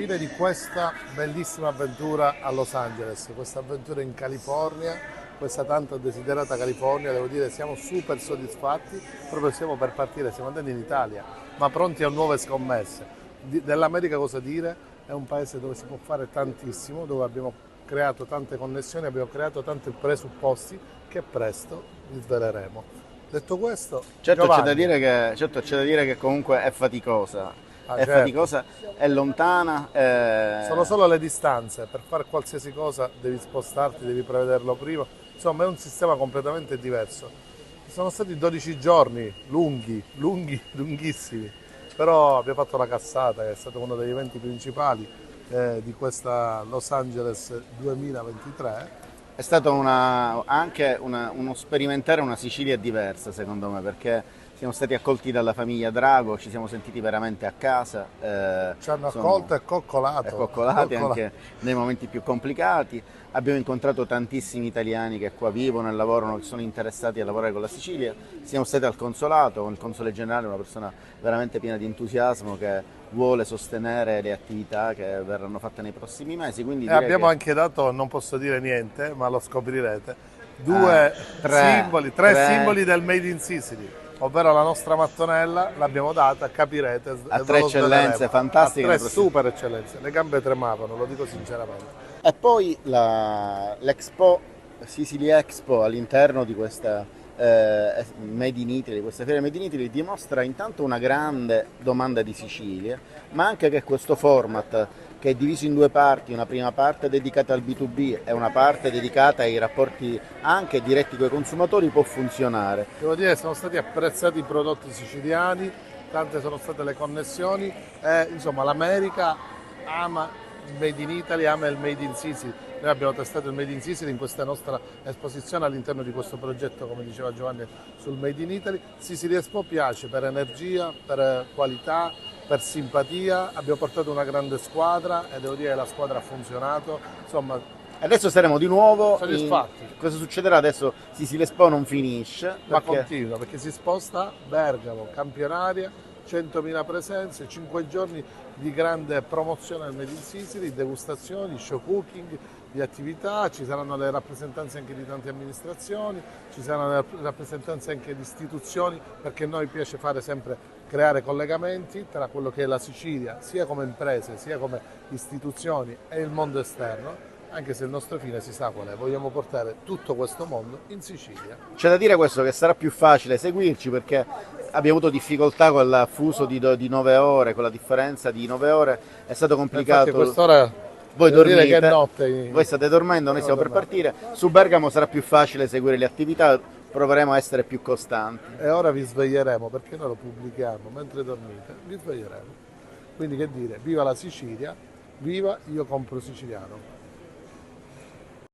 Fine di questa bellissima avventura a Los Angeles, questa avventura in California, questa tanto desiderata California, devo dire siamo super soddisfatti, proprio stiamo per partire, stiamo andando in Italia, ma pronti a nuove scommesse. Dell'America cosa dire? È un paese dove si può fare tantissimo, dove abbiamo creato tante connessioni, abbiamo creato tanti presupposti che presto vi sveleremo. Detto questo, Certo Giovanni, c'è da dire che comunque ah è certo, faticosa, è lontana. sono solo le distanze, per fare qualsiasi cosa devi spostarti, devi prevederlo prima, insomma è un sistema completamente diverso. Sono stati 12 giorni lunghi, lunghi, lunghissimi, però abbiamo fatto la cassata, che è stato uno degli eventi principali di questa Los Angeles 2023. È stato anche uno sperimentare una Sicilia diversa, secondo me, perché siamo stati accolti dalla famiglia Drago, ci siamo sentiti veramente a casa, Ci hanno sono accolto e coccolato, coccolati coccolato. anche nei momenti più complicati. Abbiamo incontrato tantissimi italiani che qua vivono e lavorano, che sono interessati a lavorare con la Sicilia. Siamo stati al consolato, con il console generale, una persona veramente piena di entusiasmo che vuole sostenere le attività che verranno fatte nei prossimi mesi, quindi E direi abbiamo che anche dato, non posso dire niente, ma lo scoprirete, ah, due simboli, tre tre simboli del Made in Sicily, ovvero la nostra mattonella, l'abbiamo data, capirete a e ve tre lo eccellenze sveleremo. A fantastiche tre super eccellenze, le gambe tremavano, lo dico sinceramente. E poi l'Expo, Sicily Expo all'interno di questa Made in Italy, questa fiera Made in Italy dimostra intanto una grande domanda di Sicilia, ma anche che questo format che è diviso in due parti, una prima parte dedicata al B2B e una parte dedicata ai rapporti anche diretti con i consumatori può funzionare. Devo dire che sono stati apprezzati i prodotti siciliani, tante sono state le connessioni e insomma l'America ama il Made in Italy, ama il Made in Sicily. Noi abbiamo testato il Made in Sicily in questa nostra esposizione all'interno di questo progetto, come diceva Giovanni, sul Made in Italy. Sicily Expo piace per energia, per qualità, per simpatia. Abbiamo portato una grande squadra e devo dire che la squadra ha funzionato. Insomma, Adesso saremo di nuovo soddisfatti. Cosa succederà adesso? Sicily Expo non finisce Ma perché continua perché si sposta Bergamo, campionaria, 100.000 presenze, 5 giorni di grande promozione del Made in Sicily, degustazioni, show cooking, di attività, ci saranno le rappresentanze anche di tante amministrazioni, ci saranno le rappresentanze anche di istituzioni, perché a noi piace fare sempre creare collegamenti tra quello che è la Sicilia, sia come imprese, sia come istituzioni e il mondo esterno, anche se il nostro fine si sa qual è, vogliamo portare tutto questo mondo in Sicilia. c'è da dire questo che sarà più facile seguirci perché abbiamo avuto difficoltà con il fuso di 9 ore, con la differenza di 9 ore, è stato Infatti a complicato. quest'ora Voi devo dire che è dormite, notte. voi state dormendo, noi Stiamo stiamo per tornando. partire. Su Bergamo sarà più facile seguire le attività, proveremo a essere più costanti. E ora vi sveglieremo, perché noi lo pubblichiamo mentre dormite, vi sveglieremo. Quindi che dire, viva la Sicilia, viva Io Compro Siciliano.